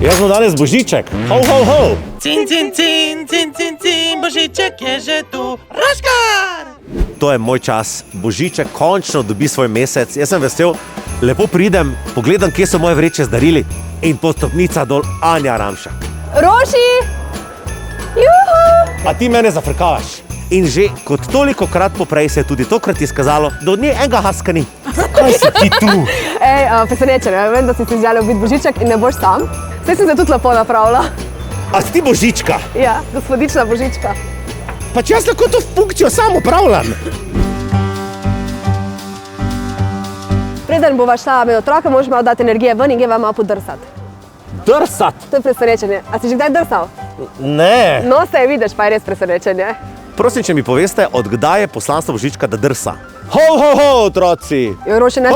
Jaz smo danes Božiček. Ho, ho, ho. Cin, cin, cin, cin, cin, cin, Božiček je že tu. Raškar! To je moj čas. Božiček končno dobi svoj mesec. Jaz sem vesel, lepo pridem, pogledam, kje so moje vreče z darili in po stopnica dol Anja Ramšak. Roši! Juhu! A ti mene zafrkavaš. In že kot toliko krat poprej se je tudi tokrat izkazalo, da od nje enega haska ni. Kaj si ti tu? Ej, presenečen, vem, da si si želel biti Božiček in ne boš sam. Saj sem se tudi lepo napravila. A si ti Božička? Ja, gospodična Božička. Pa če jaz lahko to funkcijo sam upravljam. Preden bova šla med otroke, moraš malo dati energije ven in greva malo podrsati. Drsat? To je presenečenje. A si že kdaj drsal? Ne. No, se vidiš, pa je res presenečenje. Prosim, če mi poveste, od kdaj je poslanstvo Božička, da drsa? Ho, ho, ho, otroci! Jo, Roši, ne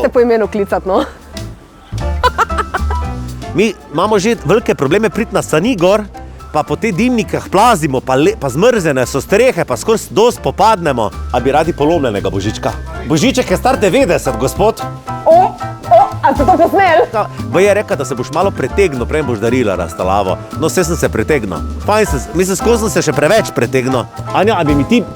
se po imenu klicati, no. Mi imamo že velike probleme priti na sani gor, pa po te dimnikah plazimo, pa zmrzene so strehe, pa skozi dost popadnemo. A bi radi polomljenega Božička? Božiček je star 90, gospod. A si to posmel? Bo je rekel, da se boš malo pretegnil, prej boš darila razstalavo. No, vse sem se pretegnil. Mislim, skozi sem se še preveč pretegnil. Anja, a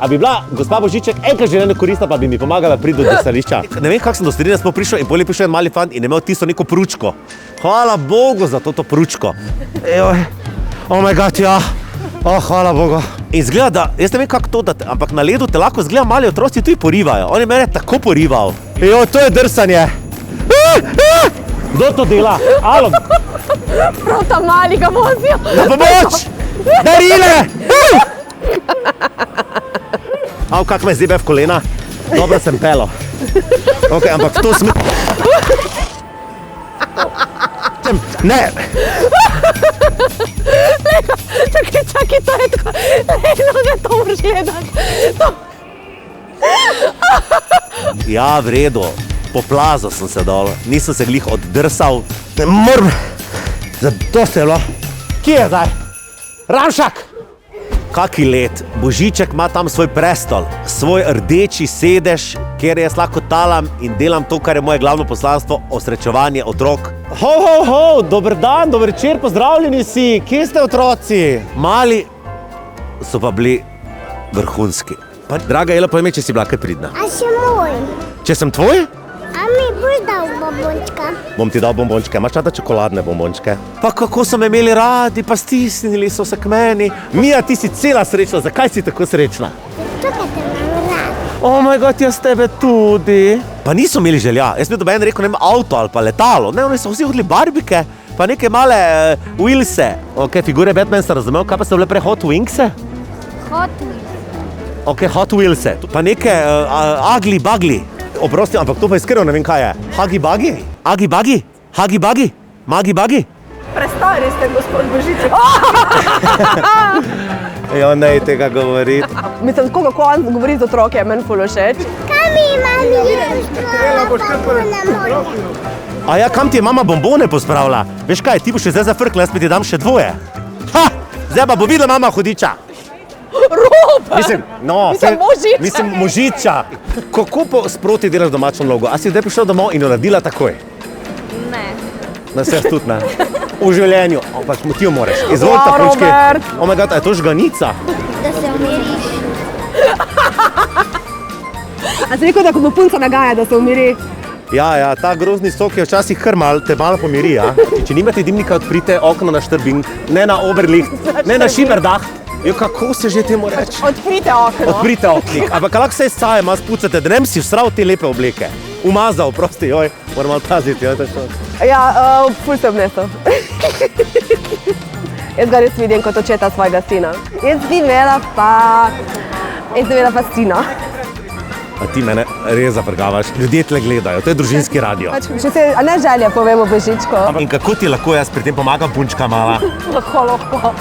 bi bila gospa Božiček enkrat želena koristna, pa bi mi pomagala priti do stališča? Ne vem, kak sem do Starine smo prišel in pol je prišel en mali fant in je imel tisto neko pručko. Hvala Bogu za to pručko. Oh my god, ja. Hvala Bogu. In zgleda, da, jaz ne vem kako to, ampak na ledu te lahko zgleda mali otroci tudi porivajo. On je mene tako porival. To je drsanje. Kdo to dela? Alo? Prav ta mali ga vozijo. Na pomoč! Darile! Kak me zebe v kolena? Dobro sem pelo. Ok, ampak to sme... Ne! Čakaj, to je tako... Ne, to moraš gledati. Ja, v redu. Poplazil sem se dol, nisem se glih oddrsal. Ne moram, zato se je bilo. Kje je zdaj? Ramšak! Kaki let, Božiček ima tam svoj prestol, svoj rdeči sedež, kjer jaz lahko talam in delam to, kar je moje glavno poslanstvo, osrečevanje otrok. Ho, ho, ho, dober dan, dober večer, pozdravljeni si, kje ste otroci? Mali so pa bili vrhunski. Pa, draga Ela, povej mi, če si bila kaj pridna. A še moj? Če sem tvoj? A mi boš dal bombončka? Bom ti dal bombončke, imaš rada čokoladne bombončke? Pa kako so me imeli radi, pa stisnili so se k meni. Mija, ti si cela srečna, zakaj si tako srečna? Tukaj te imam rad. Oh my god, jaz tebe tudi. Pa niso imeli želja, jaz bi doben rekel, ne vem, avto ali pa letalo. Ne, oni so vsi hodili barbike, pa neke male wheelse. Ok, figure Batman sem razumel, kaj pa so bile prej Hot Wingse? Hot Wheels. Ok, Hot Wheelse, pa neke Ugly Bugly. Oprosti, ampak to pa iskreno ne vem, kaj je. Hagi Bagi? Agi Bagi? Hagi Bagi? Magi Bagi? Prestari ste, gospod Božiček. Ne tega govoriti. Mislim, tako kako on govori z otroke, je meni ful všeč. Kaj mi mami je spravila bombone moje? A ja, kam ti je mama bombone pospravila? Veš kaj, ti boš še zdaj zafrkla, jaz pa ti dam še dvoje. Ha! Zdaj pa bo videla mama hudiča. Robert! Mislim, Možiča. Kako sproti delaš domačo nalogo? A si zdaj prišel domov in jo naredila takoj? Ne. Na vse stutne. V življenju. Ampak ti jo moraš. Izvolite, punčki. Robert! Oh my god, a je to žganica? Da se umiriš. A si rekel, da ko bo punca nagaja, da se umiri? Ja, ta grozni sok je včasih kar te malo pomiri, ja. Če nimate dimnika, odprite okno na štrbing, ne na oberlicht, ne na šiberdah. Jo, kako se že temu reči? Odprite okno. Odprite oknik. Ampak lahko se izcaje, malo spucate, da ne bi si vsral te lepe obleke. Umazal, prosti, moram malo paziti, to je to. Ja, ful se obnesel. Jaz ga res vidim kot očeta svojega sina. Jaz bi imela pa sina. A ti mene res zafrgavaš, ljudje tle gledajo, to je družinski radio. Če se ne želja povemo Božičko. In kako ti lahko jaz pri tem pomagam, punčka mala? Lahko.